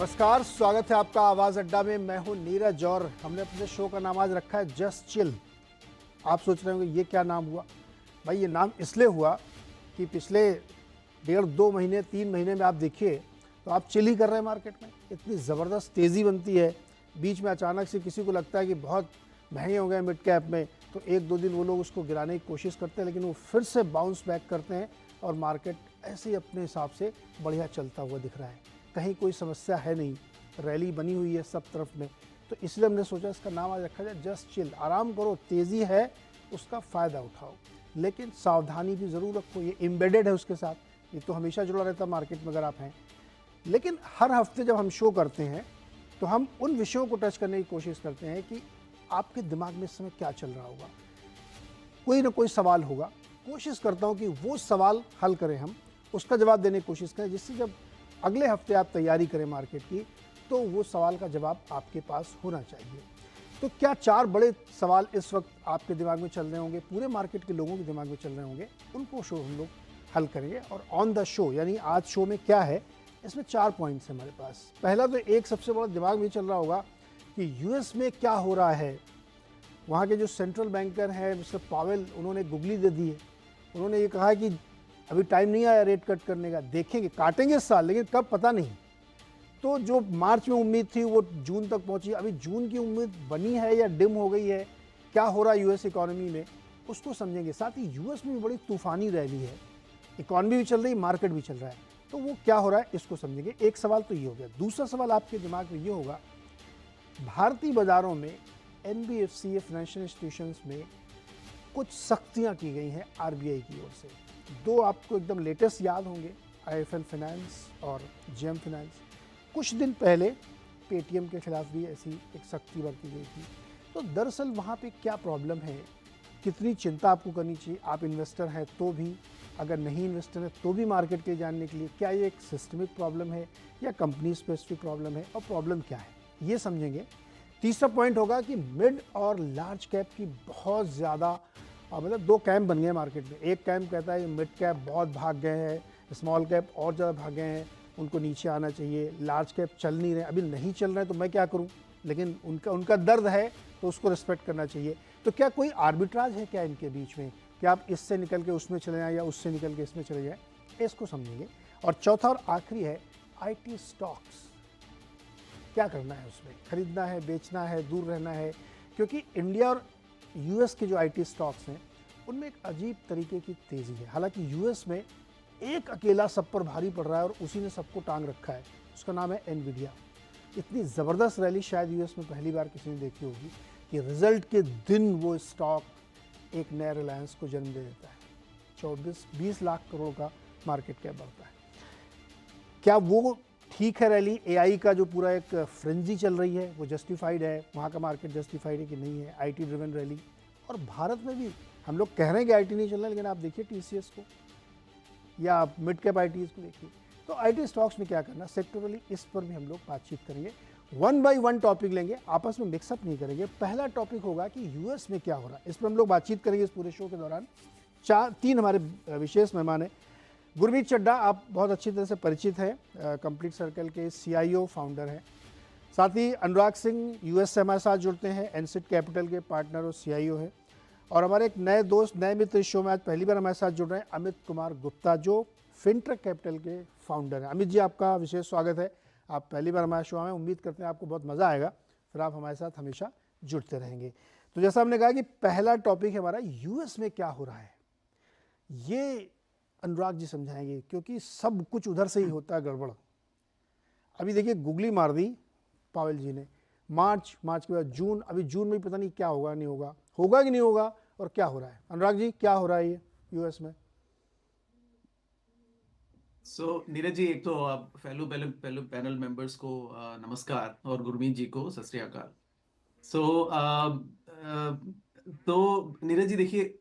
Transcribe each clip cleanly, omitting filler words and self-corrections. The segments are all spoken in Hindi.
नमस्कार, स्वागत है आपका आवाज अड्डा में। मैं हूं नीरज और हमने अपने शो का नाम आज रखा है जस्ट चिल। आप सोच रहे होंगे ये क्या नाम हुआ। भाई ये नाम इसलिए हुआ कि पिछले 1.5-2 महीने 3 महीने में आप देखिए तो आप चिल ही कर रहे हैं मार्केट में। इतनी ज़बरदस्त तेज़ी बनती है, बीच में अचानक से किसी को लगता है कि बहुत महंगे हो गए मिड कैप में, तो 1-2 दिन वो लोग उसको गिराने की कोशिश करते हैं, लेकिन वो फिर से बाउंस बैक करते हैं और मार्केट ऐसे ही अपने हिसाब से बढ़िया चलता हुआ दिख रहा है। कहीं कोई समस्या है नहीं, रैली बनी हुई है सब तरफ में। तो इसलिए हमने सोचा इसका नाम आज रखा जाए जस्ट चिल। आराम करो, तेज़ी है उसका फ़ायदा उठाओ, लेकिन सावधानी भी ज़रूर रखो। ये एम्बेडेड है उसके साथ, ये तो हमेशा जुड़ा रहता है मार्केट में अगर आप हैं। लेकिन हर हफ्ते जब हम शो करते हैं तो हम उन विषयों को टच करने की कोशिश करते हैं कि आपके दिमाग में इस समय क्या चल रहा होगा। कोई ना कोई सवाल होगा, कोशिश करता हूँ कि वो सवाल हल करें, हम उसका जवाब देने की कोशिश करें, जिससे जब अगले हफ्ते आप तैयारी करें मार्केट की तो वो सवाल का जवाब आपके पास होना चाहिए। तो क्या 4 बड़े सवाल इस वक्त आपके दिमाग में चल रहे होंगे, पूरे मार्केट के लोगों के दिमाग में चल रहे होंगे, उनको शो हम लोग हल करेंगे। और ऑन द शो यानी आज शो में क्या है, इसमें 4 पॉइंट्स हैं हमारे पास। पहला तो एक सबसे बड़ा दिमाग में चल रहा होगा कि यूएस में क्या हो रहा है। वहाँ के जो सेंट्रल बैंकर हैं मिस्टर पावेल, उन्होंने गुगली दे दी है। उन्होंने ये कहा कि अभी टाइम नहीं आया रेट कट करने का, देखेंगे, काटेंगे इस साल, लेकिन कब पता नहीं। तो जो मार्च में उम्मीद थी वो जून तक पहुंची। अभी जून की उम्मीद बनी है या डिम हो गई है, क्या हो रहा है यूएस इकोनॉमी में, उसको समझेंगे। साथ ही यूएस में भी बड़ी तूफानी रैली है, इकोनॉमी भी चल रही, मार्केट भी चल रहा है, तो वो क्या हो रहा है इसको समझेंगे। एक सवाल तो ये हो गया। दूसरा सवाल आपके दिमाग में ये होगा, भारतीय बाजारों में एनबीएफसी फाइनेंशियल इंस्टीट्यूशंस में कुछ सख्तियां की गई हैं आरबीआई की ओर से। 2 आपको एकदम लेटेस्ट याद होंगे, आईएफएल फाइनेंस और जेएम फाइनेंस। कुछ दिन पहले पेटीएम के खिलाफ भी ऐसी एक सख्ती बरती गई थी। तो दरअसल वहाँ पे क्या प्रॉब्लम है, कितनी चिंता आपको करनी चाहिए, आप इन्वेस्टर हैं तो भी, अगर नहीं इन्वेस्टर है तो भी मार्केट के जानने के लिए, क्या ये एक सिस्टमिक प्रॉब्लम है या कंपनी स्पेसिफिक प्रॉब्लम है, और प्रॉब्लम क्या है ये समझेंगे। तीसरा पॉइंट होगा कि मिड और लार्ज कैप की बहुत ज़्यादा मतलब 2 कैंप बन गए मार्केट में। एक कैंप कहता है मिड कैप बहुत भाग गए हैं, स्मॉल कैप और ज़्यादा भाग गए हैं, उनको नीचे आना चाहिए, लार्ज कैप चल नहीं रहे, अभी नहीं चल रहे हैं तो मैं क्या करूं, लेकिन उनका दर्द है तो उसको रिस्पेक्ट करना चाहिए। तो क्या कोई आर्बिट्राज है क्या इनके बीच में, कि आप इससे निकल के उसमें चले जाएँ या उससे निकल के इसमें चले जाएँ, इसको समझेंगे। और चौथा और आखिरी है IT स्टॉक्स। क्या करना है उसमें, खरीदना है, बेचना है, दूर रहना है, क्योंकि इंडिया और यूएस के जो IT स्टॉक्स हैं उनमें एक अजीब तरीके की तेज़ी है। हालांकि यूएस में एक अकेला सब पर भारी पड़ रहा है और उसी ने सबको टांग रखा है, उसका नाम है एनवीडिया। इतनी ज़बरदस्त रैली शायद यूएस में पहली बार किसी ने देखी होगी कि रिजल्ट के दिन वो स्टॉक एक नए रिलायंस को जन्म दे देता है। 24-20 लाख करोड़ का मार्केट कैप बढ़ता है। क्या वो ठीक है रैली? एआई का जो पूरा एक फ्रेंजी चल रही है वो जस्टिफाइड है, वहाँ का मार्केट जस्टिफाइड है कि नहीं है? IT driven rally. और भारत में भी हम लोग कह रहे हैं कि आईटी नहीं चल रहा है, लेकिन आप देखिए टीसीएस को या आप मिड कैप आईटीज को देखिए। तो आईटी स्टॉक्स में क्या करना सेक्टरली, इस पर भी हम लोग बातचीत करेंगे। 1 बाय 1 टॉपिक लेंगे, आपस में मिक्सअप नहीं करेंगे। पहला टॉपिक होगा कि यूएस में क्या हो रहा है, इस पर हम लोग बातचीत करेंगे इस पूरे शो के दौरान। 3 हमारे विशेष मेहमान हैं। गुरमीत चड्ढा, आप बहुत अच्छी तरह से परिचित हैं, कंप्लीट सर्कल के सीआईओ फाउंडर हैं। साथ ही अनुराग सिंह यूएस से हमारे साथ जुड़ते हैं, एनसिट कैपिटल के पार्टनर और सीआईओ हैं। और हमारे एक नए दोस्त, नए मित्र इस शो में आज पहली बार हमारे साथ जुड़ रहे हैं, अमित कुमार गुप्ता, जो फिनट्रक कैपिटल के फाउंडर हैं। अमित जी, आपका विशेष स्वागत है। आप पहली बार हमारे शो में, उम्मीद करते हैं आपको बहुत मज़ा आएगा, फिर आप हमारे साथ हमेशा जुड़ते रहेंगे। तो जैसा हमने कहा कि पहला टॉपिक है हमारा, यूएस में क्या हो रहा है, ये अनुराग जी समझाएंगे, क्योंकि सब कुछ उधर से ही होता है गड़बड़। अभी देखिए गुगली मार दी पावेल जी ने, मार्च के बाद जून, अभी जून में पता नहीं क्या होगा, नहीं होगा, होगा कि नहीं होगा, और क्या हो रहा है। अनुराग जी, क्या हो रहा है ये यूएस में? नीरज जी, एक तो आप फेलो फेलो पैनल मेंबर्स को नमस्कार, और गुरमीत जी को सत श्री अकाल। सो तो नीरज जी देखिए,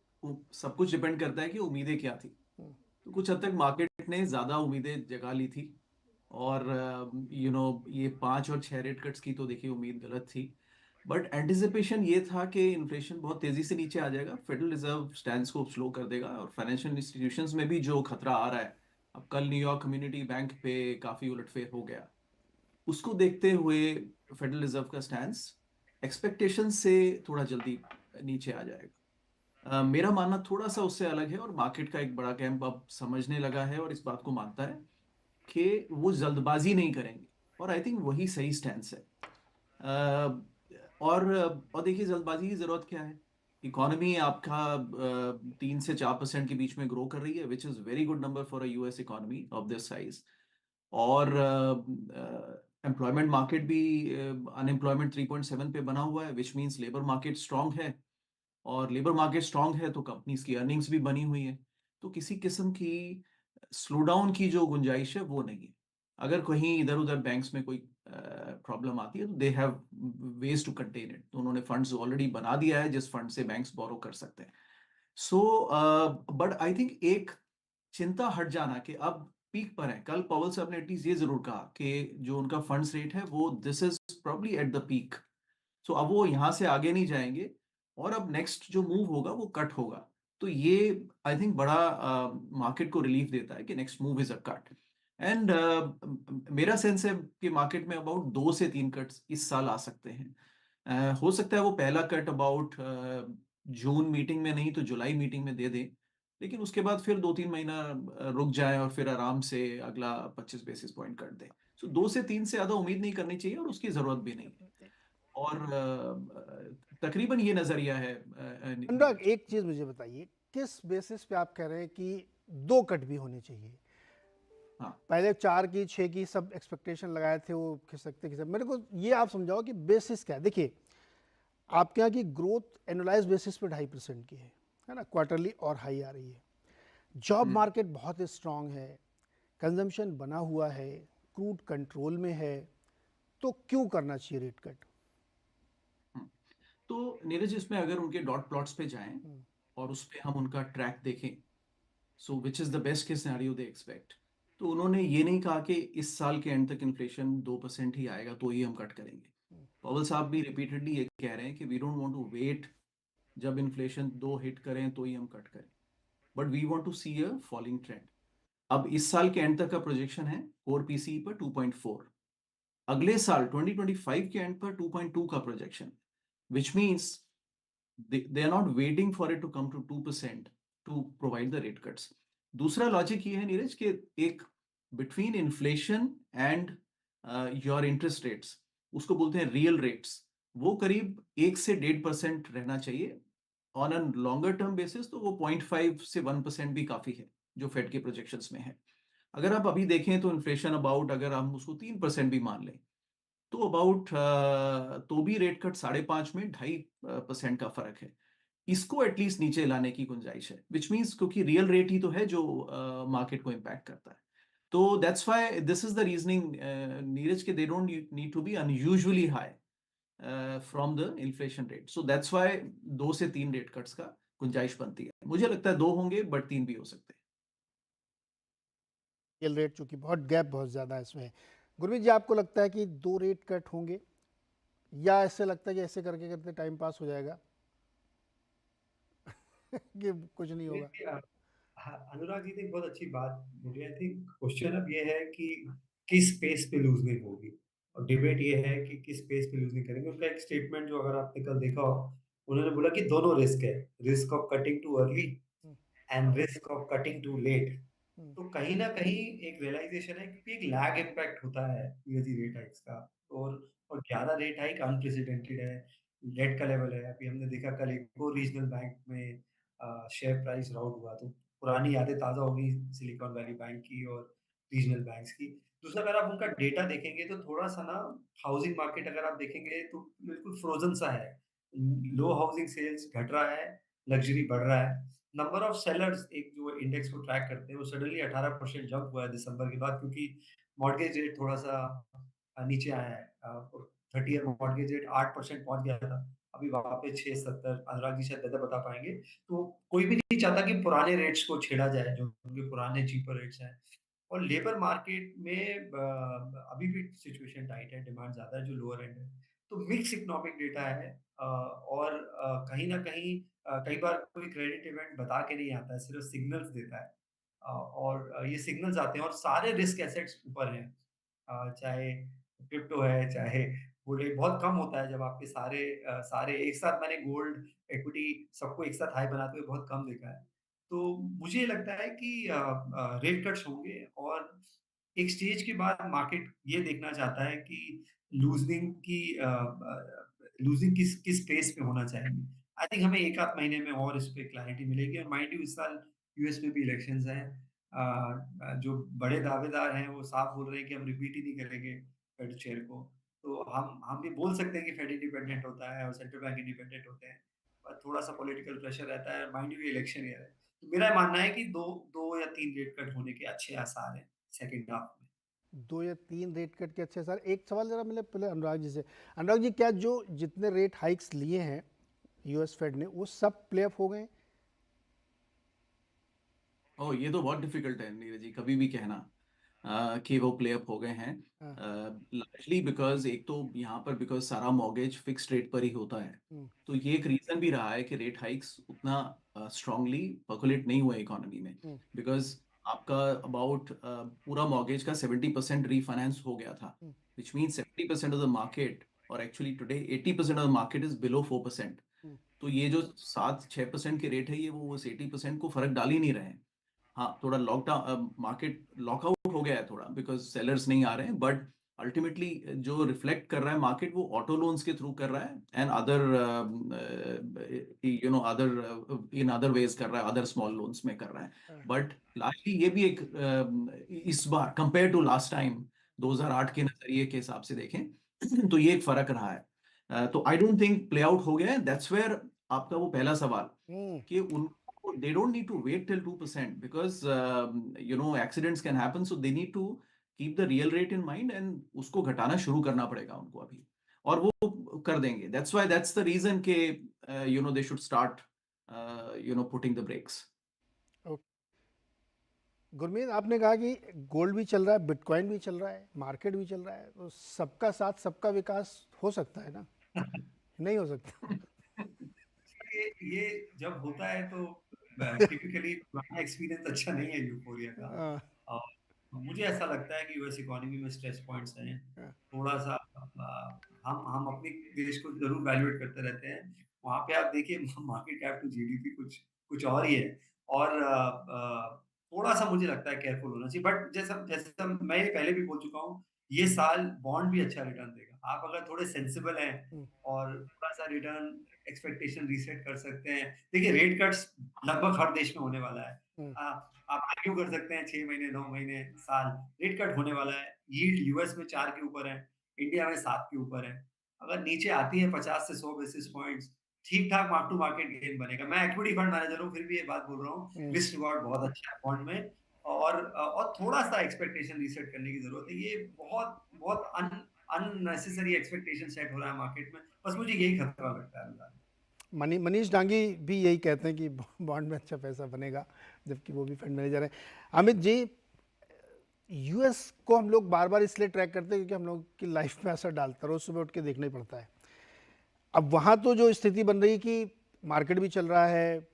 सब कुछ डिपेंड करता है कि उम्मीदें क्या थी। तो कुछ हद तक मार्केट ने ज्यादा उम्मीदें जगा ली थी, और ये 5 और 6 रेट कट्स की तो देखिए उम्मीद गलत थी। बट एंटिसिपेशन ये था कि इन्फ्लेशन बहुत तेजी से नीचे आ जाएगा, फेडरल रिजर्व स्टैंड्स को स्लो कर देगा, और फाइनेंशियल इंस्टीट्यूशंस में भी जो खतरा आ रहा है, अब कल न्यूयॉर्क कम्युनिटी बैंक पे काफी उलटफेर हो गया, उसको देखते हुए फेडरल रिजर्व का स्टैंस एक्सपेक्टेशन से थोड़ा जल्दी नीचे आ जाएगा। मेरा मानना थोड़ा सा उससे अलग है, और मार्केट का एक बड़ा कैंप अब समझने लगा है और इस बात को मानता है कि वो जल्दबाजी नहीं करेंगे, और आई थिंक वही सही स्टैंस है। अ, और देखिए, जल्दबाजी की जरूरत क्या है? इकोनॉमी आपका 3 से 4% के बीच में ग्रो कर रही है, which is very good number for a US economy of this size. और एम्प्लॉयमेंट मार्केट भी, अनएम्प्लॉयमेंट 3.7 पे बना हुआ है, which means labour market strong है। और लेबर मार्केट स्ट्रांग है तो कंपनीज की अर्निंग्स भी बनी हुई है। तो किसी किस्म की स्लो डाउन की जो गुंजाइश है वो नहीं है। अगर कहीं इधर उधर बैंक्स में कोई प्रॉब्लम आती है तो they have ways to contain it, तो उन्होंने फंड्स ऑलरेडी बना दिया है जिस फंड से बैंक्स बोरो कर सकते हैं। सो बट आई थिंक एक चिंता हट जाना कि अब पीक पर है। कल पॉवेल साहब ने एटलीस्ट ये जरूर कहा कि जो उनका फंड्स रेट है वो this is probably at the peak. So अब वो यहाँ से आगे नहीं जाएंगे, और अब नेक्स्ट जो मूव होगा वो कट होगा। तो ये आई थिंक बड़ा मार्केट को रिलीफ देता है कि next move is a cut. And मेरा सेंस है कि मार्केट में अबाउट 2 से 3 कट्स इस साल आ सकते हैं। हो सकता है वो पहला कट अबाउट जून मीटिंग में नहीं तो जुलाई मीटिंग में दे दें, लेकिन उसके बाद फिर 2-3 महीना रुक जाए और फिर आराम से अगला 25 बेसिस पॉइंट कट दें। सो 2 से 3 से ज्यादा उम्मीद नहीं करनी चाहिए, और उसकी जरूरत भी नहीं है। और तकरीबन ये नजरिया है अनुराग, नीरज। एक चीज मुझे बताइए, किस बेसिस पे आप कह रहे हैं कि दो कट भी होने चाहिए? हाँ। पहले 4 की 6 की सब एक्सपेक्टेशन लगाए थे, वो खिसकते खिसक, मेरे को ये आप समझाओ कि बेसिस क्या है। देखिए, आपके यहाँ की ग्रोथ एनुलाइज बेसिस पे 2.5% की है ना, क्वार्टरली और हाई आ रही है। जॉब हम्म। मार्केट बहुत स्ट्रांग है, कंजम्पशन बना हुआ है, क्रूड कंट्रोल में है, तो क्यों करना चाहिए रेट कट? हम्म। तो नीरज, इसमें अगर उनके डॉट प्लॉट्स पे जाएं और उस पे हम उनका ट्रैक देखें, so which is the best case scenario they expect, तो उन्होंने ये नहीं कहा कि इस साल के एंड तक इन्फ्लेशन 2% ही आएगा तो ही हम कट करेंगे। पवल साहब भी रिपीटेडली ये कह रहे हैं कि we don't want to wait जब इन्फ्लेशन 2 हिट करें तो ही हम कट करें, but we want to see a falling trend. अब इस साल के एंड तक का प्रोजेक्शन है कोर पीसीई पर 2.4, अगले साल 2025 के एंड पर 2.2 का projection, which means they are not waiting for it to come to 2% to provide the rate cuts. दूसरा लॉजिक ये है नीरज कि एक between inflation and your interest rates, उसको बोलते हैं रियल रेट्स, वो करीब 1 से 1.5% रहना चाहिए। On a longer term basis तो वो 0.5 से 1% भी काफी है, जो फेड के प्रोजेक्शंस में है। अगर आप अभी देखें तो इन्फ्लेशन अबाउट, अगर हम उसको 3% भी मान लें, तो अबाउट तो भी रेट कट 5.5 में 2.5% का फर्क है। इसको एटलीस्ट नीचे लाने की गुंजाइश है, विच मीन्स क्योंकि रियल रेट ही तो है जो मार्केट को इम्पैक्ट करता है। तो that's why this is the reasoning Neeraj के they don't need to be unusually high from the inflation rate. So that's why 2 से 3 रेट कट्स का गुंजाइश बनती है। मुझे लगता है 2 होंगे, बट 3 भी हो सकते हैं। रियल रेट चूंकि बहुत गैप बहुत ज़्यादा है इसमें। गुरमीत जी, आपको लगता है कि 2 रेट कट होंगे, या ऐसे लगता है कि ऐसे करके करते टाइम पास हो जाएगा कि कुछ नहीं होगा? देखिए हाँ, अनुराग जी ने एक बहुत अच्छी बात बोली। आई थिंक क्वेश्चन अब ये है कि किस पेस पे लूजनिंग होगी, और डिबेट ये है कि किस पेस पे लूजनिंग करेंगे। उनका एक स्टेटमेंट जो अगर आपने कल देखा हो, उन्होंने बोला कि दोनों रिस्क है, risk of cutting too early hmm, and risk of cutting too late. Hmm, तो कहीं ना कहीं एक रियलाइजेशन है कि एक लैग इम्पैक्ट होता है यूएसडी रेट हाइक्स का। और 11 रेट हाइक अनप्रेसिडेंटेड है, लेट का लेवल है। अभी हमने देखा कल एक और रीजनल बैंक में शेयर प्राइस राउंड हुआ, तो पुरानी यादें ताज़ा हो गई सिलिकॉन वैली बैंक की और रीजनल बैंक्स की। दूसरा, अगर आप उनका डेटा देखेंगे तो थोड़ा सा ना, हाउसिंग मार्केट अगर आप देखेंगे तो बिल्कुल फ्रोजन सा है। लो हाउसिंग सेल्स घट रहा है, लग्जरी बढ़ रहा है। नंबर ऑफ सेलर्स, एक जो इंडेक्स को ट्रैक करते हैं, वो सडनली 18% जंप हुआ है दिसंबर के बाद, क्योंकि मॉर्गेज रेट थोड़ा सा नीचे आया है। 30 ईयर मॉर्गेज रेट 8% पहुंच गया था, अभी वापस 6.70। अनुराग जी शायद ज्यादा बता पाएंगे। तो कोई भी नहीं चाहता कि पुराने रेट्स को छेड़ा जाए, जो उनके पुराने चीपर रेट्स हैं। और लेबर मार्केट में अभी भी सिचुएशन टाइट है, डिमांड ज्यादा है जो लोअर एंड है। तो मिक्स इकोनॉमिक डेटा है। और कहीं ना कहीं कई बार कोई क्रेडिट इवेंट बता के नहीं आता है, सिर्फ सिग्नल्स देता है। और ये सिग्नल्स आते हैं और सारे रिस्क एसेट्स ऊपर हैं। चाहे क्रिप्टो है, चाहे गोल्ड है, बहुत कम होता है जब आपके सारे एक साथ मैंने गोल्ड, इक्विटी सबको एक साथ हाई बनाते हुए बहुत कम देखा है। तो मुझे लगता है कि रेट कट्स होंगे और एक स्टेज के बाद मार्केट ये देखना चाहता है कि लूज़निंग की लूज़िंग किस पेस पे होना चाहिए। आई थिंक हमें 1 आध महीने में और इस पे क्लैरिटी मिलेगी और माइंड यू इस साल यूएस में भी इलेक्शंस हैं। जो बड़े दावेदार हैं वो साफ बोल रहे हैं कि हम रिपीट ही नहीं करेंगे फेड चेयर को। तो हम भी बोल सकते हैं कि फेड इंडिपेंडेंट होता है और सेंट्रल बैंक इंडिपेंडेंट होते हैं। पर थोड़ा-सा पॉलिटिकल प्रेशर रहता है, माइंड यू इलेक्शन ईयर है। तो मेरा मानना है कि 2 या 3 रेट कट होने के अच्छे आसार हैं सेकंड हाफ में। 2 या 3 रेट कट के अच्छे सर। एक सवाल ज़रा मैंने पहले अनुराग जी से, अनुराग जी क्या जो जितने रेट हाइक्स लिए हैं यूएस फेड ने वो सब प्ले ऑफ हो गए? ओ, ये तो बहुत डिफिकल्ट है नीरज जी, कभी भी कहना कि वो प्ले अप हो गए हैं। हाँ। लार्जली बिकॉज एक तो यहाँ पर बिकॉज सारा मॉर्गेज फिक्स्ड रेट पर ही होता है, हम्म, तो ये एक रीजन भी रहा है कि रेट हाइक्स उतना स्ट्रांगली पर्कुलेट नहीं हुए इकोनॉमी में। हम्म, बिकॉज आपका अबाउट पूरा मॉर्गेज का 70% रीफाइनेंस हो गया था, hmm, which mean 70% of the market, और actually today 80% of the market is below 4%। Hmm, तो ये जो 7-6% के रेट है, ये वो उस 80% को फर्क डाल ही नहीं रहे हैं। हाँ, थोड़ा लॉकडाउन मार्केट लॉकआउट हो गया है थोड़ा, बिकॉज सेलर्स नहीं आ रहे हैं, बट अल्टीमेटली जो रिफ्लेक्ट कर रहा है मार्केट वो ऑटो लोन्स के थ्रू कर रहा है, and other other in other ways कर रहा है, अदर स्मॉल लोन्स में कर रहा है। हाँ, बट लास्टली ये भी एक इस बार कंपेयर टू लास्ट टाइम 2008 के नजरिए के हिसाब से देखें तो ये एक फर्क रहा है। तो I don't think play out हो गया है, दैट्स वेयर आपका वो पहला सवाल हम्म, कि उनको they don't need to wait till 2% because accidents can happen, so they need to keep the real rate in mind and उसको घटाना शुरू करना पड़ेगा उनको अभी, और वो कर देंगे। that's the reason कि they should start putting the brakes. Okay. Gurmeet आपने कहा कि गोल्ड भी चल रहा है, बिटकॉइन भी चल रहा है, मार्केट भी चल रहा है, तो सबका साथ सबका विकास हो सकता है ना? नहीं हो सकता? ये जब होता है तो टिपिकली पुराना एक्सपीरियंस अच्छा नहीं है यूफोरिया का। हाँ, और मुझे ऐसा लगता है कि यूएस इकोनॉमी में स्ट्रेस पॉइंट्स हैं। हाँ, थोड़ा सा हम अपने देश को जरूर वैल्यूएट करते रहते हैं। वहां पे आप देखिए मार्केट कैप टू जीडीपी कुछ कुछ और ही है। और थोड़ा सा मुझे लगता है केयरफुल होना चाहिए। बट जैसा जैसा मैं ये पहले भी बोल चुका हूँ, ये साल बॉन्ड भी अच्छा रिटर्न देगा। आप अगर थोड़े सेंसिबल हैं हम्म, और थोड़ा सा रिटर्न एक्सपेक्टेशन रीसेट कर सकते हैं। देखिए रेट कट्स लगभग हर देश में होने वाला है। हम्म, आप आर्ग्यू कर सकते हैं 6 महीने, 9 महीने, साल, रेट कट होने वाला है। यील्ड यूएस में 4 के ऊपर है, इंडिया में 7 के ऊपर है। अगर नीचे आती है 50 से 100 बेसिस पॉइंट्स, ठीक-ठाक मार्क टू मार्केट गेन बनेगा। मैं इक्विटी फंड मैनेजर हूँ, फिर भी ये बात बोल रहा हूँ, हम्म। रिस्क रिवॉर्ड बहुत अच्छा है बॉन्ड में। और थोड़ा-सा एक्सपेक्टेशन रीसेट करने की ज़रूरत है। ये बहुत बहुत अननेसेसरी एक्सपेक्टेशन सेट हो रहा है मार्केट में। बस मुझे यही खतरा लगता है फिलहाल। मनीष डांगी भी यही कहते हैं कि बॉन्ड में अच्छा पैसा बनेगा, जबकि वो भी फंड मैनेजर हैं। अमित जी, यूएस को हम लोग बार बार इसलिए ट्रैक करते हैं क्योंकि हम लोग की लाइफ में असर डालता है, रोज सुबह उठ के देखना ही पड़ता है। अब वहाँ तो जो स्थिति बन रही है कि मार्केट भी चल रहा है,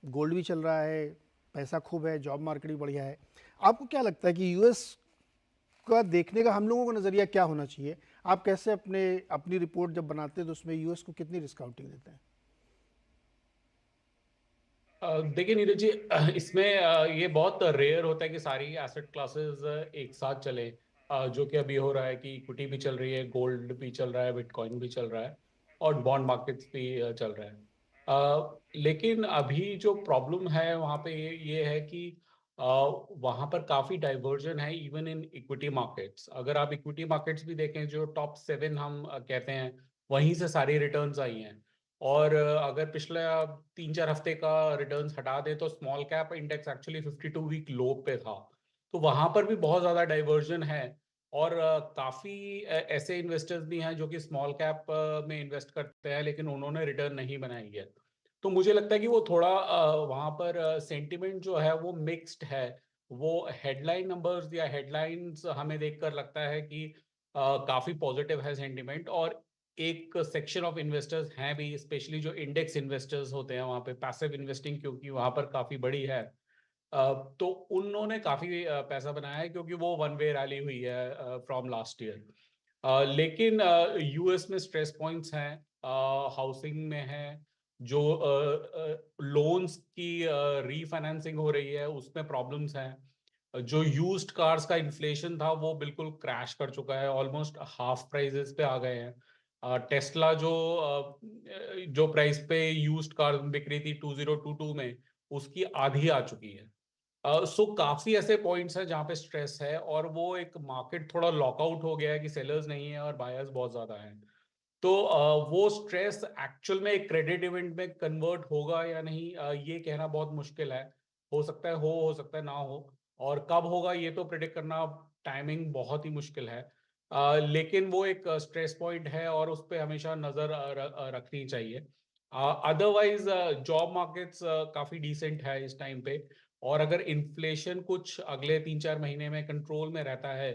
गोल्ड भी चल रहा है, पैसा खूब है, जॉब मार्केट भी बढ़िया है। आपको क्या लगता है कि यूएस का देखने का हम लोगों का नज़रिया क्या होना चाहिए? आप कैसे अपनी रिपोर्ट जब बनाते हैं तो उसमें यूएस को कितनी डिस्काउंटिंग देते हैं? देखिए नीरज जी, इसमें ये बहुत रेयर होता है कि सारी एसेट क्लासेस एक साथ चले, जो कि अभी हो रहा है कि इक्विटी भी चल रही है, गोल्ड भी चल रहा है, बिटकॉइन भी चल रहा है और बॉन्ड मार्केट्स भी चल रहा है। लेकिन अभी जो प्रॉब्लम है वहाँ पे ये है कि वहाँ पर काफ़ी डाइवर्जन है इवन इन इक्विटी मार्केट्स। अगर आप इक्विटी मार्केट्स भी देखें, जो टॉप 7 हम कहते हैं, वहीं से सारी रिटर्न्स आई हैं। और अगर पिछले 3-4 हफ्ते का रिटर्न्स हटा दें तो small cap index actually 52 week low पे था। तो वहां पर भी बहुत ज्यादा डाइवर्जन है और काफी ऐसे इन्वेस्टर्स भी हैं जो कि स्मॉल कैप में इन्वेस्ट करते हैं लेकिन उन्होंने रिटर्न नहीं बनाई है। तो मुझे लगता है कि वो थोड़ा वहां पर सेंटिमेंट जो है वो मिक्स्ड है। वो हेडलाइन नंबर्स या हेडलाइंस हमें देखकर लगता है कि काफी पॉजिटिव है सेंटिमेंट, और एक सेक्शन ऑफ इन्वेस्टर्स हैं भी, स्पेशली जो इंडेक्स इन्वेस्टर्स होते हैं वहाँ पे पैसिव इन्वेस्टिंग क्योंकि वहाँ पर काफ़ी बड़ी है, तो उन्होंने काफ़ी पैसा बनाया है क्योंकि वो वन वे रैली हुई है फ्रॉम लास्ट ईयर। लेकिन यूएस में स्ट्रेस पॉइंट्स हैं, हाउसिंग में है, जो लोन्स की रीफाइनेंसिंग हो रही है उसमें प्रॉब्लम्स हैं, जो यूज्ड कार्स का इन्फ्लेशन था वो बिल्कुल क्रैश कर चुका है, ऑलमोस्ट हाफ प्राइसेस पे आ गए हैं। टेस्ला जो प्राइस पे यूज्ड कार बिक रही थी 2022 में, उसकी आधी आ चुकी है। सो काफी ऐसे पॉइंट्स हैं जहाँ पे स्ट्रेस है, और वो एक मार्केट थोड़ा लॉकआउट हो गया है कि सेलर्स नहीं है और बायर्स बहुत ज्यादा हैं। तो वो स्ट्रेस एक्चुअल में एक क्रेडिट इवेंट में कन्वर्ट होगा या नहीं, ये कहना बहुत मुश्किल है। हो सकता है हो सकता है ना हो, और कब होगा ये तो प्रिडिक्ट करना, टाइमिंग बहुत ही मुश्किल है। लेकिन वो एक स्ट्रेस पॉइंट है और उस पर हमेशा नजर रखनी चाहिए। अदरवाइज जॉब मार्केट्स काफी डिसेंट है इस टाइम पे, और अगर इन्फ्लेशन कुछ अगले 3-4 महीने में कंट्रोल में रहता है,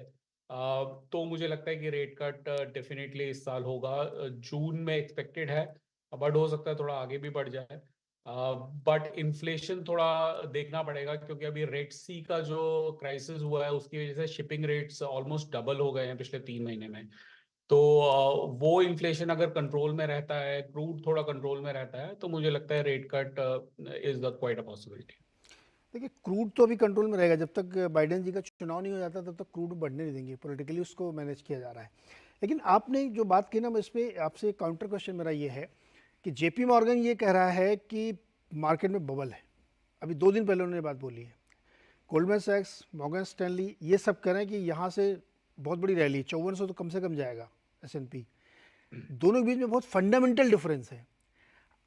तो मुझे लगता है कि रेट कट डेफिनेटली इस साल होगा। जून में एक्सपेक्टेड है, बट हो सकता है थोड़ा आगे भी बढ़ जाए। बट इन्फ्लेशन थोड़ा देखना पड़ेगा, क्योंकि अभी रेड सी का जो क्राइसिस हुआ है उसकी वजह से शिपिंग रेट्स ऑलमोस्ट डबल हो गए हैं पिछले 3 महीने में। तो वो इन्फ्लेशन अगर कंट्रोल में रहता है, क्रूड थोड़ा कंट्रोल में रहता है, तो मुझे लगता है rate cut is the quite a possibility. देखिए, क्रूड तो अभी कंट्रोल में रहेगा, जब तक बाइडेन जी का चुनाव नहीं हो जाता तब तक क्रूड बढ़ने नहीं देंगे, पॉलिटिकली उसको मैनेज किया जा रहा है। लेकिन आपने जो बात की ना, मैं इस पर आपसे काउंटर क्वेश्चन मेरा ये है कि जेपी मॉर्गन ये कह रहा है कि मार्केट में बबल है। अभी 2 दिन पहले उन्होंने बात बोली है। गोल्डमैन सैक्स, मॉर्गन स्टैनली, ये सब कह रहे हैं कि यहाँ से बहुत बड़ी रैली 5400 तो कम से कम जाएगा S&P। दोनों के बीच में बहुत फंडामेंटल डिफरेंस है।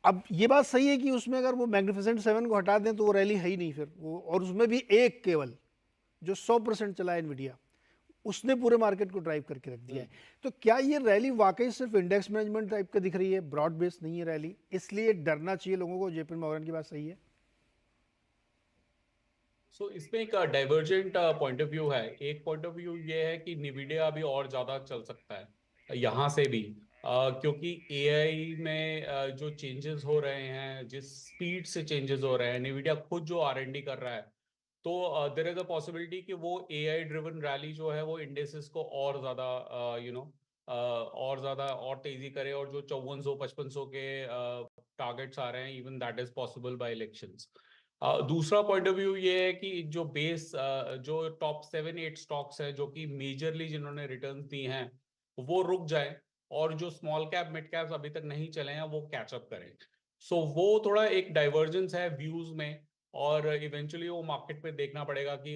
अब ये बात सही है कि उसमें अगर वो मैग्निफिसेंट 7 को हटा दें तो वो रैली है ही नहीं फिर वो, और उसमें भी एक केवल जो 100% चला है एनवीडिया, उसने पूरे मार्केट को ड्राइव करके रख दिया है। तो क्या ये रैली वाकई सिर्फ इंडेक्स मैनेजमेंट टाइप का दिख रही है, ब्रॉड बेस नहीं है रैली, इसलिए डरना चाहिए लोगों को? जेपी मॉर्गन की बात सही है? सो इसमें एक डाइवर्जेंट पॉइंट ऑफ व्यू है। एक पॉइंट ऑफ व्यू ये है कि निविडिया अभी और ज्यादा चल सकता है यहाँ से भी, क्योंकि एआई में जो चेंजेस हो रहे हैं, जिस स्पीड से चेंजेस हो रहे हैं, निविडिया खुद जो R&D कर रहा है, तो देयर इज अ पॉसिबिलिटी कि वो एआई ड्रिवन रैली जो है वो इंडेक्सेस को और ज्यादा और ज्यादा और तेजी करे, और जो 5400-5500 के टारगेट्स आ रहे हैं, even that is possible by elections. दूसरा पॉइंट ऑफ व्यू ये है कि जो टॉप 7-8 स्टॉक्स है जो कि मेजरली जिन्होंने रिटर्न दी हैं, वो रुक जाए, और जो स्मॉल कैप मिड कैप्स अभी तक नहीं चले हैं वो कैचअप करें। सो वो थोड़ा एक डाइवर्जेंस है व्यूज में, और इवेंचुअली वो मार्केट पे देखना पड़ेगा कि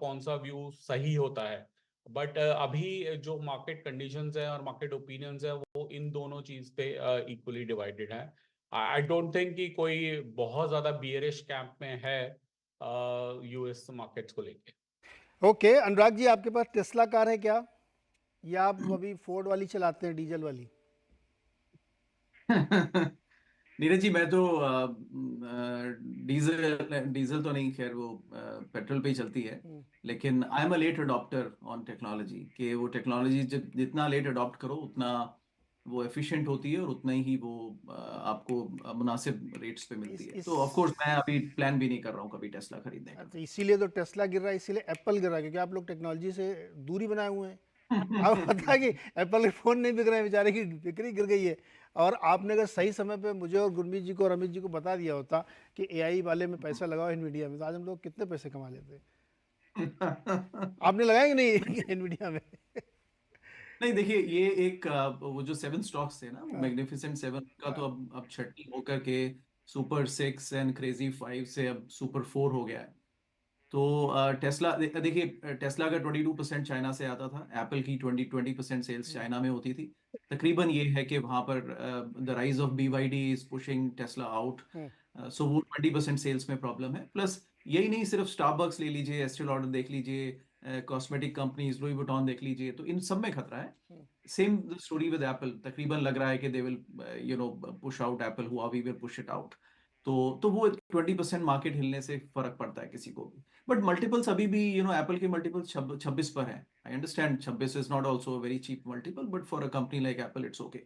कौन सा व्यू सही होता है। बट अभी जो मार्केट कंडीशंस है और मार्केट ओपिनियंस है वो इन दोनों चीज पे इक्वली डिवाइडेड है। आई डोंट थिंक कि कोई बहुत ज्यादा बियरिश कैंप में है यूएस मार्केट्स को लेके। ओके, अनुराग जी, आपके पास टेस्ला कार है क्या, या आप अभी फोर्ड वाली चलाते हैं, डीजल वाली? नीरज जी, मैं तो डीजल डीजल तो नहीं, खैर वो पेट्रोल पे ही चलती है। लेकिन I am a late adopter on technology, कि वो टेक्नोलॉजी जितना लेट अडॉप्ट करो उतना वो एफिशिएंट होती है और उतना ही वो आपको मुनासिब रेट्स पे मिलती है। इस तो ऑफ कोर्स मैं अभी प्लान भी नहीं कर रहा हूँ कभी टेस्ला खरीदने का। अच्छा, इसीलिए तो टेस्ला गिर रहा है, इसीलिए एप्पल गिर रहा है, क्योंकि आप लोग टेक्नोलॉजी से दूरी बनाए हुए हैं। अब पता है कि एप्पल के फ़ोन नहीं बिक रहे हैं, बेचारे की बिक्री गिर गई है। और आपने अगर सही समय पे मुझे और गुरमीत जी को और अमित जी को बता दिया होता कि एआई वाले में पैसा लगाओ एनवीडिया में, तो आज हम लोग कितने पैसे कमा लेते। आपने लगाया कि नहीं एनवीडिया में? नहीं, देखिए, ये एक वो जो 7 स्टॉक्स थे ना, वो हाँ, मैग्निफिसेंट 7 का तो हाँ। अब छठी होकर के सुपर 6 एंड क्रेजी 5 से अब सुपर 4 हो गया है। तो टेस्ला देखिए, टेस्ला का 22% चाइना से आता था, एप्पल की 20% सेल्स चाइना में होती थी। तकरीबन ये है कि वहां पर the rise of BYD is pushing Tesla out. So वो 20% सेल्स में प्रॉब्लम है। प्लस यही नहीं, सिर्फ स्टारबक्स ले लीजिए, एस्टे लॉडर देख लीजिए, कॉस्मेटिक कंपनीज लुई वुइटन देख लीजिए, तो इन सब में खतरा है। सेम स्टोरी विद एप्पल, तकरीबन लग रहा है कि they will push out Apple, हुआ we will push it out. तो वो 20% मार्केट हिलने से फर्क पड़ता है किसी को भी। बट मल्टीपल्स अभी भी एप्पल के मल्टीपल्स 26 पर है। I understand 26 is not also very cheap multiple, but for a company like Apple it's okay.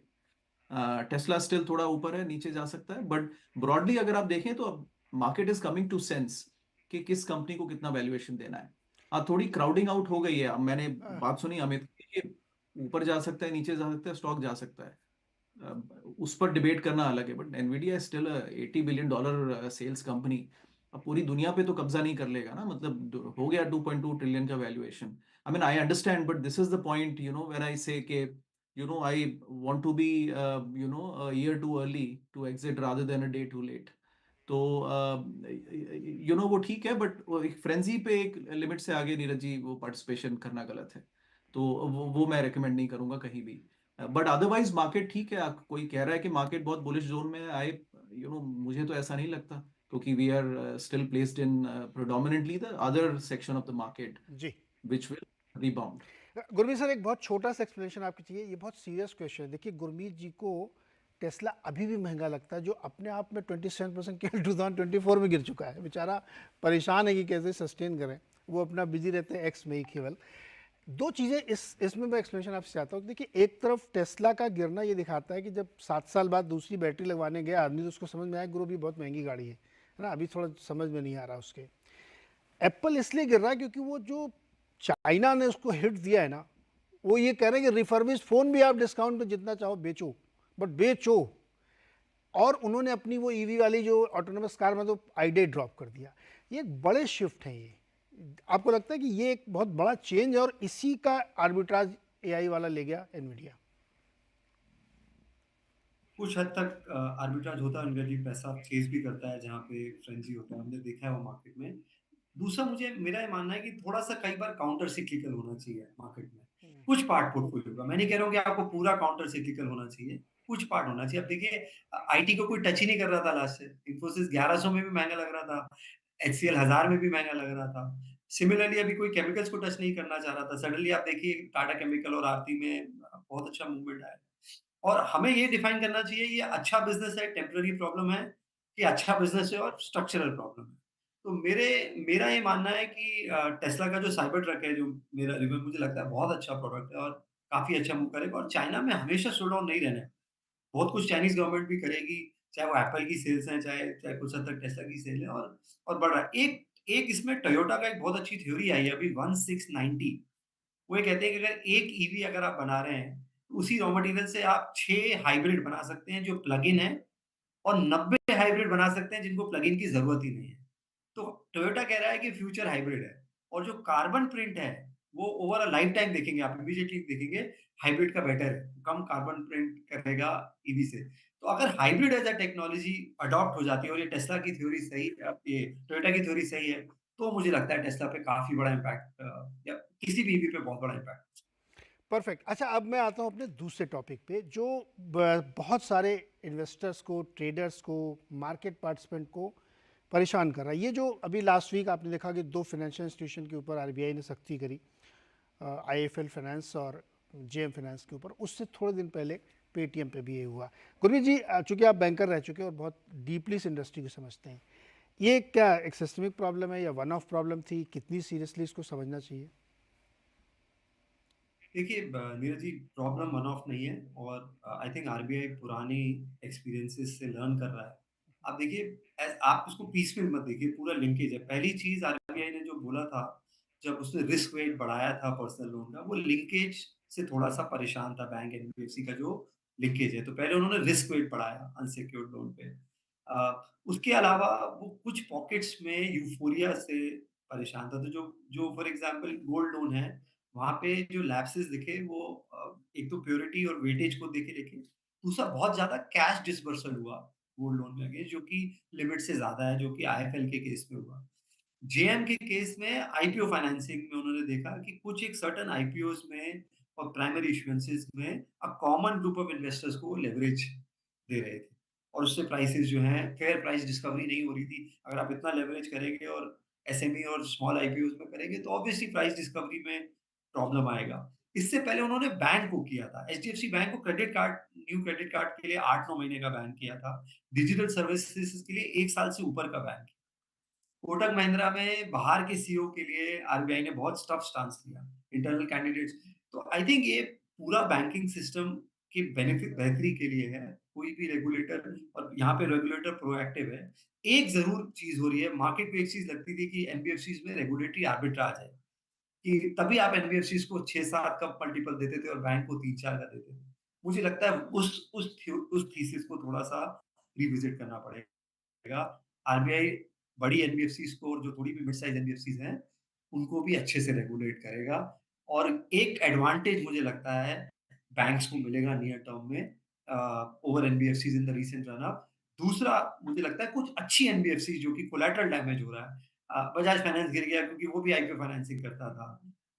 Tesla still थोड़ा ऊपर है, नीचे जा सकता है, बट ब्रॉडली अगर आप देखें तो अब market is coming to sense कि किस कंपनी को कितना वैल्यूएशन देना है। थोड़ी क्राउडिंग आउट हो गई है। अब मैंने बात सुनी अमित की, ऊपर जा सकता है, नीचे जा सकता है, स्टॉक जा सकता है। उस पर डिबेट करना अलग है, but Nvidia still $80 billion sales company. अब पूरी दुनिया पे तो कब्जा नहीं कर लेगा ना, मतलब हो गया 2.2 ट्रिलियन का valuation. I mean I understand, but this is the point, where I say के I want to be a year too early to exit rather than a day too late. तो वो ठीक है, बट एक फ्रेंजी पे एक लिमिट से आगे नीरज जी वो पार्टिसिपेशन करना गलत है। तो वो मैं रेकमेंड नहीं करूंगा कहीं भी। बट अदरवाइज मार्केट ठीक है। कोई कह रहा है कि मार्केट बहुत बुलिश जोन में है, आई मुझे तो ऐसा नहीं लगता, क्योंकि we are still placed in predominantly the other section of the market जी। Which will rebound. Gurmeet sir, एक बहुत छोटा सा एक्सप्लेनेशन आपकी चाहिए, ये बहुत सीरियस क्वेश्चन है। देखिए, गुरमीत जी को टेस्ला अभी भी महंगा लगता है, जो अपने आप में 27% केवल 2024 में गिर चुका है। बेचारा परेशान है कि कैसे सस्टेन करें, वो अपना बिजी रहते हैं एक्स में ही केवल। दो चीज़ें इसमें मैं एक्सप्लेनेशन आपसे चाहता हूँ। देखिए, एक तरफ टेस्ला का गिरना ये दिखाता है कि जब 7 साल बाद दूसरी बैटरी लगवाने गया आदमी, तो उसको समझ में आया गुरु भी बहुत महंगी गाड़ी है ना, अभी थोड़ा समझ में नहीं आ रहा उसके। एप्पल इसलिए गिर रहा है क्योंकि वो जो चाइना ने उसको हिट दिया है ना, वो ये कह रहे हैं कि रिफर्बिश्ड फ़ोन भी आप डिस्काउंट पे जितना चाहो बेचो, बट बेचो। और उन्होंने अपनी वो ईवी वाली जो ऑटोनोमस कार में तो आईडे ड्रॉप कर दिया। ये एक बड़े शिफ्ट हैं ये। आपको लगता है कि ये एक बहुत बड़ा चेंज है और इसी का आर्बिट्राज एआई वाला ले गया एनवीडिया? कुछ हद तक आर्बिट्राज होता है, उनका जी पैसा चेज भी करता है जहाँ पे फ्रेंजी होता है, हमने देखा है वो मार्केट में। दूसरा, मुझे मेरा ये मानना है कि थोड़ा-सा कई बार काउंटर सिक्लिकल होना चाहिए मार्केट में। कुछ पार्ट पोर्टफोलियो का, मैं नहीं कह रहा हूँ कि आपको पूरा काउंटर सिक्लिकल होना चाहिए, कुछ पार्ट होना चाहिए। अब देखिए, आईटी को कोई टच ही नहीं कर रहा था लास्ट से। इन्फोसिस 1100 में भी महँगा लग रहा था, एचसीएल 1000 में भी महँगा लग रहा था। सिमिलरली अभी कोई केमिकल्स को टच नहीं करना चाह रहा था। सडनली आप देखिए टाटा केमिकल और आरती में बहुत अच्छा मूवमेंट आया। और हमें ये डिफाइन करना चाहिए, ये अच्छा बिज़नेस है, टेम्परेरी प्रॉब्लम है, कि अच्छा बिज़नेस है और स्ट्रक्चरल प्रॉब्लम है। तो मेरा ये मानना है कि टेस्ला का जो साइबर ट्रक है, जो मेरा रिव्यू, मुझे लगता है बहुत अच्छा प्रोडक्ट है और काफ़ी अच्छा मूव करेगा, और चाइना में हमेशा स्लो डाउन नहीं रहना है। बहुत कुछ चाइनीज़ गवर्नमेंट भी करेगी, चाहे वो एप्पल की सेल्स हैं, चाहे चाहे कुछ हद तक टेस्ला की सेल है, और बढ़ रहा है। एक एक इसमें टोयोटा का एक बहुत अच्छी थ्योरी आई है अभी 1690। वो ये कहते हैं कि अगर एक ईवी अगर आप बना रहे हैं, तो उसी रॉ मटेरियल से आप 6 हाइब्रिड बना सकते हैं जो प्लग इन है, और 90 हाइब्रिड बना सकते हैं जिनको प्लग इन की ज़रूरत ही नहीं है। तो टोयोटा कह रहा है कि फ्यूचर हाइब्रिड है, और जो कार्बन प्रिंट है, वो ओवर अ लाइफ टाइम देखेंगे, आप इमीडिएटली देखेंगे हाइब्रिड का बेटर है, कम कार्बन प्रिंट करेगा ईवी से। तो अगर hybrid as a technology adopt हो जाती है, और ये टेस्ला की थ्योरी सही, ये टोयोटा की थ्योरी सही है, तो मुझे लगता है टेस्ला पे काफ़ी बड़ा इम्पैक्ट, या किसी भी ईवी पे बहुत बड़ा इम्पैक्ट। परफेक्ट। अच्छा, अब मैं आता हूँ अपने दूसरे टॉपिक पे, जो बहुत सारे इन्वेस्टर्स को, ट्रेडर्स को, मार्केट पार्टिसिपेंट को परेशान कर रहा है। ये जो अभी लास्ट वीक आपने देखा कि दो फाइनेंशियल इंस्टीट्यूशन के ऊपर आरबीआई ने सख्ती करी, आईएफएल फाइनेंस और जेएम फाइनेंस के ऊपर। उससे थोड़े दिन पहले पेटीएम पे भी ये हुआ। गुरमीत जी, चूंकि आप बैंकर रह चुके हैं और बहुत डीपली इस इंडस्ट्री को समझते हैं, ये क्या एक सिस्टमिक प्रॉब्लम है या वन ऑफ प्रॉब्लम थी? कितनी सीरियसली इसको समझना चाहिए? देखिए, Neeraj ji, problem one of नहीं है, और आई थिंक आरबीआई पुरानी एक्सपीरियंसेस से लर्न कर रहा है। आप देखिए, आप उसको पीस में मत देखिए, पूरा लिंकेज है। पहली चीज आरबीआई ने जो बोला था, जब उसने रिस्क वेट बढ़ाया था पर्सनल लोन का, वो लिंकेज से थोड़ा सा परेशान था बैंक एनबीएफसी का जो लिंकेज है। तो पहले उन्होंने रिस्क वेट बढ़ाया अनसिक्योर्ड लोन पे। उसके अलावा वो कुछ पॉकेट्स में यूफोरिया से परेशान था। तो जो जो फॉर एग्जांपल गोल्ड लोन है, वहाँ पे जो लैप्सेस दिखे वो एक तो प्योरिटी और वेटेज को देखे देखे, दूसरा बहुत ज़्यादा कैश डिसबर्सल हुआ गोल्ड लोन में अगेंस्ट, जो कि लिमिट से ज़्यादा है, जो कि आईएफएल के केस में हुआ। जेएम के केस में आईपीओ फाइनेंसिंग में उन्होंने देखा कि कुछ एक सर्टेन आईपीओस में और प्राइमरी इश्यूएंसेस में a common group of investors को लेवरेज दे रहे थे, और उससे प्राइसेस जो हैं, फेयर प्राइस डिस्कवरी नहीं हो रही थी। अगर आप इतना लेवरेज करेंगे और एसएमई और स्मॉल आईपीओस में करेंगे, तो ऑब्वियसली प्राइस डिस्कवरी में प्रॉब्लम आएगा। इससे पहले उन्होंने बैन को किया था, एचडीएफसी बैंक को credit card, new credit card के लिए 8-9 महीने का बैन किया था। डिजिटल सर्विसेज के लिए 1 साल से ऊपर का बैन। कोटक महिंद्रा में बाहर के सीईओ के लिए आरबीआई ने बहुत टफ स्टांस लिया, इंटरनल कैंडिडेट्स। तो आई थिंक ये पूरा बैंकिंग सिस्टम की बेनिफिट बेहतरी के लिए है। कोई भी रेगुलेटर, और यहाँ पे रेगुलेटर प्रोएक्टिव है। एक ज़रूर चीज़ हो रही है, मार्केट को एक चीज़ लगती थी कि एनबीएफसीज़ में रेगुलेटरी आर्बिट्राज है, कि तभी आप एनबीएफसीज को 6-7 का मल्टीपल देते थे और बैंक को 3-4 का देते थे। मुझे लगता है उस थीसिस को थोड़ा-सा रिविज़िट करना पड़ेगा। आरबीआई बड़ी एनबीएफसीज को और जो थोड़ी भी मिड साइज़ एनबीएफसीज हैं, उनको भी अच्छे से रेगुलेट करेगा और एक एडवांटेज मुझे लगता है बैंक्स को मिलेगा नियर टर्म में over NBFCs in the recent run up. दूसरा मुझे लगता है कुछ अच्छी एनबीएफसी जो कि कोलैटरल डैमेज हो रहा है। बजाज फाइनेंस गिर गया क्योंकि वो भी आईपीओ फाइनेंसिंग करता था।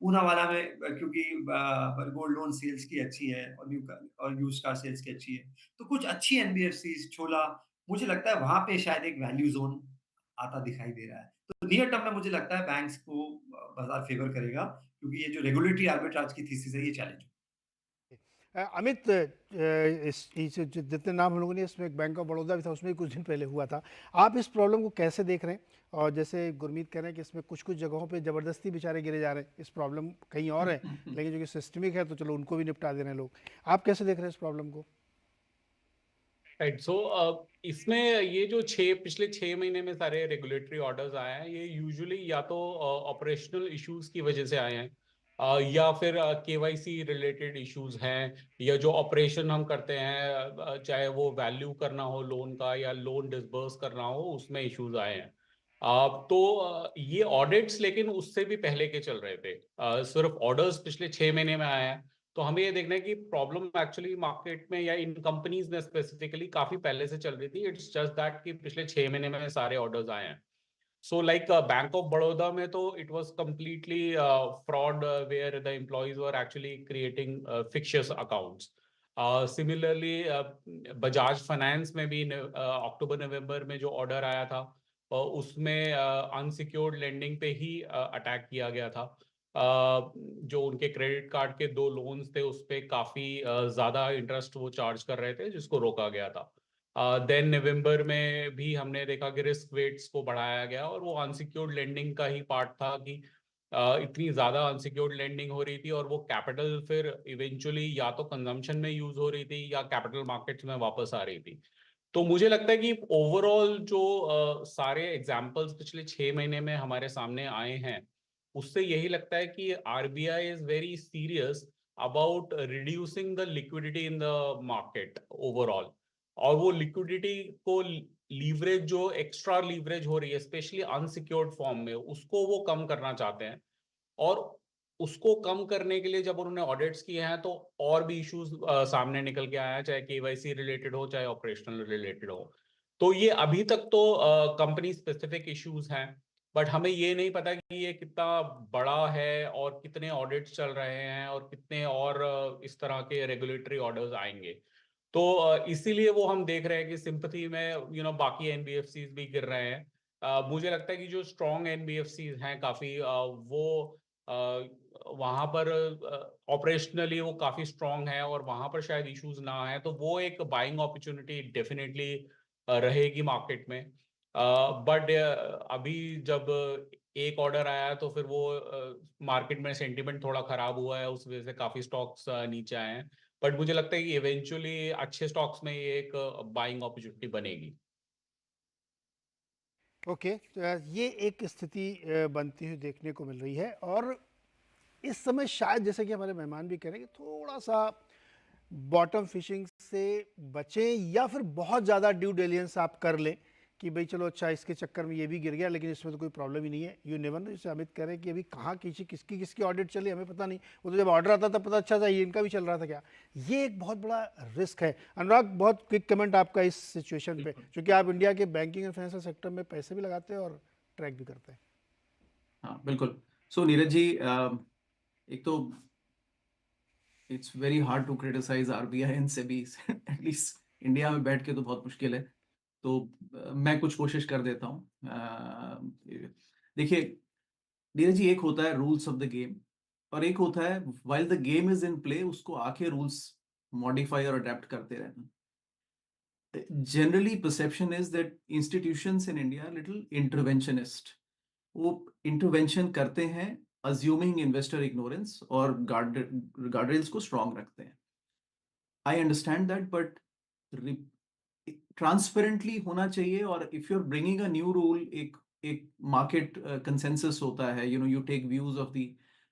पूनावाला में क्योंकि गोल्ड लोन सेल्स की अच्छी है और यूज्ड कार सेल्स की अच्छी है। तो कुछ अच्छी एनबीएफसीज छोला मुझे लगता है वहाँ पे शायद एक वैल्यू ज़ोन आता दिखाई दे रहा है। तो नियर टर्म में मुझे लगता है बैंक्स को बाज़ार फ़ेवर करेगा क्योंकि ये जो रेगुलेटरी आर्बिट्राज की थीसिस है ये चैलेंज अमित, इस जितने नाम हम लोगों ने, इसमें एक बैंक ऑफ बड़ौदा भी था, उसमें भी कुछ दिन पहले हुआ था। आप इस प्रॉब्लम को कैसे देख रहे हैं? और जैसे गुरमीत कह रहे हैं कि इसमें कुछ कुछ जगहों पे ज़बरदस्ती बेचारे गिरे जा रहे हैं, इस प्रॉब्लम कहीं और है, लेकिन जो कि सिस्टमिक है तो चलो उनको भी निपटा दे रहे हैं लोग। आप कैसे देख रहे हैं इस प्रॉब्लम को? राइट। सो इसमें ये जो पिछले 6 महीने में सारे रेगुलेटरी ऑर्डर्स आए हैं, ये यूजुअली या तो ऑपरेशनल इश्यूज की वजह से आए हैं, या फिर केवाईसी रिलेटेड इश्यूज हैं, या जो ऑपरेशन हम करते हैं, चाहे वो वैल्यू करना हो लोन का या लोन डिसबर्स करना हो, उसमें इश्यूज आए हैं। ये ऑडिट्स लेकिन उससे भी पहले के चल रहे थे। सिर्फ ऑर्डर्स पिछले 6 महीने में आए हैं, तो हमें ये देखना है कि प्रॉब्लम एक्चुअली मार्केट में या इन कंपनीज में स्पेसिफिकली काफी पहले से चल रही थी। इट्स जस्ट दैट कि पिछले 6 महीने में सारे ऑर्डर्स आए हैं। So like bank of Baroda में तो it was completely fraud, where the employees were actually creating fictitious accounts. Similarly Bajaj finance में भी अक्टूबर नवंबर में जो ऑर्डर आया था, उसमें अनसिक्योर्ड लेंडिंग पे ही अटैक किया गया था। जो उनके क्रेडिट कार्ड के 2 लोन्स थे, उस पे काफी ज्यादा इंटरेस्ट वो चार्ज कर रहे थे, जिसको रोका गया था। देन नवंबर में भी हमने देखा कि रिस्क वेट्स को बढ़ाया गया, और वो अनसिक्योर्ड लेंडिंग का ही पार्ट था कि इतनी ज्यादा अनसिक्योर्ड लेंडिंग हो रही थी, और वो कैपिटल फिर इवेंचुअली या तो कंजम्पशन में यूज हो रही थी या कैपिटल मार्केट्स में वापस आ रही थी। तो मुझे लगता है कि ओवरऑल जो सारे एग्जाम्पल्स पिछले 6 महीने में हमारे सामने आए हैं, उससे यही लगता है कि RBI is very serious about reducing the liquidity in the market overall. और वो लिक्विडिटी को लीवरेज, जो एक्स्ट्रा लीवरेज हो रही है स्पेशली अनसिक्योर्ड फॉर्म में, उसको वो कम करना चाहते हैं। और उसको कम करने के लिए जब उन्होंने ऑडिट्स किए हैं, तो और भी इश्यूज सामने निकल के आया है, चाहे केवाईसी रिलेटेड हो चाहे ऑपरेशनल रिलेटेड हो। तो ये अभी तक तो कंपनी स्पेसिफिक इश्यूज हैं, बट हमें ये नहीं पता कि ये कितना बड़ा है और कितने ऑडिट्स चल रहे हैं और कितने और इस तरह के रेगुलेटरी ऑर्डर्स आएंगे। तो इसीलिए वो हम देख रहे हैं कि सिंपथी में बाकी एनबीएफसीज भी गिर रहे हैं। मुझे लगता है कि जो स्ट्रॉन्ग एनबीएफसीज हैं काफी, वो वहां पर ऑपरेशनली वो काफी स्ट्रॉन्ग है और वहां पर शायद इश्यूज ना आए, तो वो एक बाइंग अपॉर्चुनिटी डेफिनेटली रहेगी मार्केट में। बट अभी जब एक ऑर्डर आया तो फिर वो मार्केट में सेंटीमेंट थोड़ा खराब हुआ है, उस वजह से काफी स्टॉक्स नीचे आए हैं। बट मुझे लगता है कि इवेंचुअली अच्छे स्टॉक्स में ये एक बाइंग अपॉर्चुनिटी बनेगी। ओके, तो ये एक स्थिति बनती हुई देखने को मिल रही है। और इस समय शायद, जैसे कि हमारे मेहमान भी कह रहे हैं, कि थोड़ा सा बॉटम फिशिंग से बचें, या फिर बहुत ज़्यादा ड्यू डिलिजेंस आप कर लें कि भाई चलो अच्छा इसके चक्कर में ये भी गिर गया, लेकिन इसमें तो कोई प्रॉब्लम ही नहीं है। You never know. जैसे अमित कह रहे हैं कि अभी कहाँ किसकी ऑडिट चली हमें पता नहीं, वो तो जब ऑर्डर आता तब पता अच्छा था ये इनका भी चल रहा था क्या। ये एक बहुत बड़ा रिस्क है। अनुराग, बहुत क्विक कमेंट आपका इस सिचुएशन पे, क्योंकि आप इंडिया के बैंकिंग एंड फाइनेंशियल सेक्टर में पैसे भी लगाते हैं और ट्रैक भी करते हैं। हाँ बिल्कुल। सो नीरज जी, एक तो it's very hard to criticise RBI and SEBI, at least India में बैठ के तो बहुत मुश्किल है। तो मैं कुछ कोशिश कर देता हूँ। देखिए नीरज जी, एक होता है रूल्स ऑफ द गेम, और एक होता है while the game is in play उसको आके रूल्स मॉडिफाई और अडेप्ट करते रहना। Generally perception is that institutions in India little interventionist. वो इंटरवेंशन करते हैं अज्यूमिंग इन्वेस्टर इग्नोरेंस, और गार्डरेल्स को स्ट्रांग रखते हैं। I understand that, but transparently होना चाहिए। और if you are bringing a new rule, एक मार्केट कंसेंसस होता है, you take views of the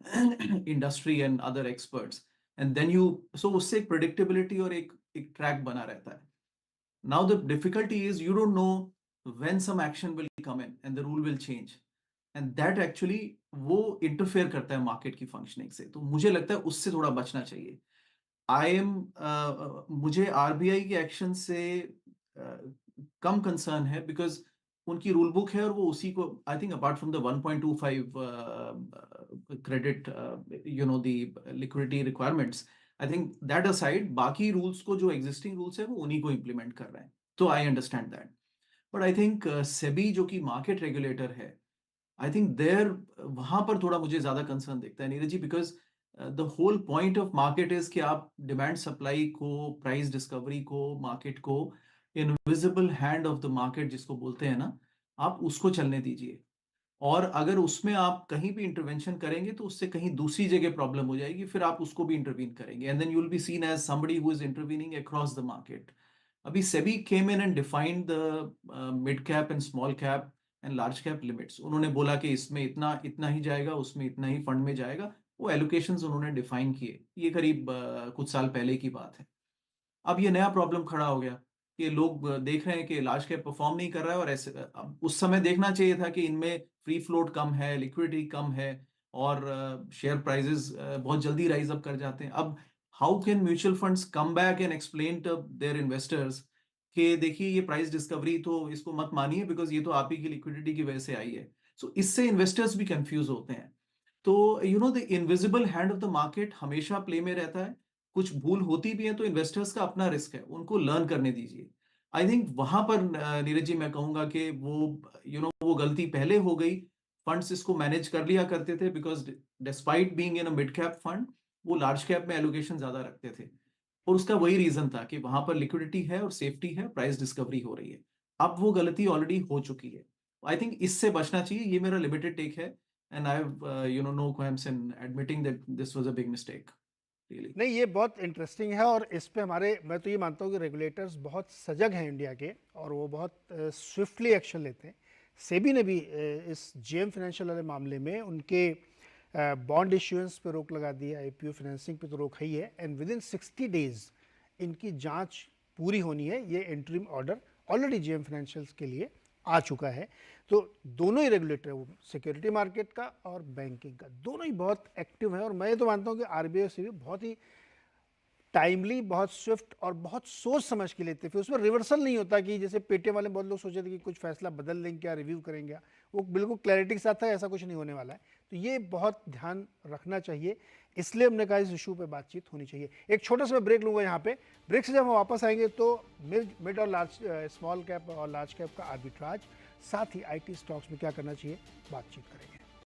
industry and other experts, and then you, so उससे एक प्रिडिक्टेबिलिटी और एक ट्रैक बना रहता है. Now the difficulty is you don't know when some action will come in and the rule will change, and that actually वो इंटरफेयर करता है मार्केट की फंक्शनिंग से. तो मुझे लगता है उससे थोड़ा बचना चाहिए. मुझे आरबीआई के एक्शन से कम कंसर्न है, बिकॉज उनकी रूल बुक है और वो उसी को, I think apart from the 1.25 credit, the liquidity requirements, I think that aside बाकी रूल्स को, जो एग्जिस्टिंग रूल्स है वो उन्हीं को इम्प्लीमेंट कर रहे हैं. तो आई understand that. But I think SEBI जो कि मार्केट रेगुलेटर है, आई थिंक देयर वहां पर थोड़ा मुझे ज्यादा कंसर्न दिखता है Neeraj ji, because the whole point of market is कि आप डिमांड सप्लाई को, प्राइस डिस्कवरी को, मार्केट को, invisible hand of the market जिसको बोलते हैं ना, आप उसको चलने दीजिए. और अगर उसमें आप कहीं भी इंटरवेंशन करेंगे तो उससे कहीं दूसरी जगह प्रॉब्लम हो जाएगी, फिर आप उसको भी इंटरवीन करेंगे, and then you will be seen as somebody who is intervening across the market. अभी SEBI came in and defined the mid cap and small cap and large cap limits. उन्होंने बोला कि इसमें इतना इतना ही जाएगा, उसमें इतना ही फंड में जाएगा. वो एलोकेशंस उन्होंने डिफाइन किए. ये करीब कुछ साल पहले की बात है. अब ये नया प्रॉब्लम खड़ा हो गया कि लोग देख रहे हैं कि लार्ज कैप परफॉर्म नहीं कर रहा है, और ऐसे अब उस समय देखना चाहिए था कि इनमें फ्री फ्लोट कम है, लिक्विडिटी कम है, और शेयर प्राइसेस बहुत जल्दी राइज अप कर जाते हैं. अब how can mutual funds come back and explain to their investors कि देखिए ये प्राइस डिस्कवरी तो इसको मत मानिए, बिकॉज ये तो आप ही की लिक्विडिटी की वजह से आई है. सो इससे इन्वेस्टर्स भी कंफ्यूज होते हैं. तो the invisible hand of the market हमेशा प्ले में रहता है. कुछ भूल होती भी है तो इन्वेस्टर्स का अपना रिस्क है, उनको लर्न करने दीजिए. आई थिंक वहां पर नीरज जी मैं कहूंगा कि वो वो गलती पहले हो गई. फंड्स इसको मैनेज कर लिया करते थे, because despite being in a mid cap fund, वो लार्ज कैप में एलोकेशन ज्यादा रखते थे. और उसका वही रीजन था कि वहां पर लिक्विडिटी है और सेफ्टी है, प्राइस डिस्कवरी हो रही है. अब वो गलती ऑलरेडी हो चुकी है. आई थिंक इससे बचना चाहिए. ये मेरा लिमिटेड टेक है, and I have no qualms in admitting that this was a big mistake, really. नहीं, ये बहुत इंटरेस्टिंग है, और इस पे हमारे, मैं तो ये मानता हूँ कि रेगुलेटर्स बहुत सजग हैं इंडिया के, और वो बहुत स्विफ्टली एक्शन लेते हैं. सेबी ने भी इस जेएम फाइनेंशियल वाले मामले में उनके बॉन्ड इश्यूएंस पे रोक लगा दी है, आईपीओ फाइनेंसिंग पे तो रोक है ही है, एंड विद इन 60 डेज इनकी जांच पूरी होनी है. ये interim order already JM financials के लिए आ चुका है. तो दोनों ही रेगुलेटर, वो सिक्योरिटी मार्केट का और बैंकिंग का, दोनों ही बहुत एक्टिव हैं. और मैं तो मानता हूँ कि आरबीआई से भी बहुत ही टाइमली, बहुत स्विफ्ट और बहुत सोच समझ के लेते, फिर उसमें रिवर्सल नहीं होता कि जैसे पेटीएम वाले बहुत लोग सोचे थे कि कुछ फैसला बदल देंगे क्या, रिव्यू करेंगे. वो बिल्कुल क्लैरिटी के साथ था, ऐसा कुछ नहीं होने वाला है. तो ये बहुत ध्यान रखना चाहिए, इसलिए हमने कहा इस इशू पे बातचीत होनी चाहिए. एक छोटा सा मैं ब्रेक लूँगा यहाँ पे. ब्रेक से जब हम वापस आएंगे तो मिड और लार्ज, स्मॉल कैप और लार्ज कैप का आर्बिट्राज, साथ ही आईटी स्टॉक्स में क्या करना चाहिए, बातचीत करेंगे.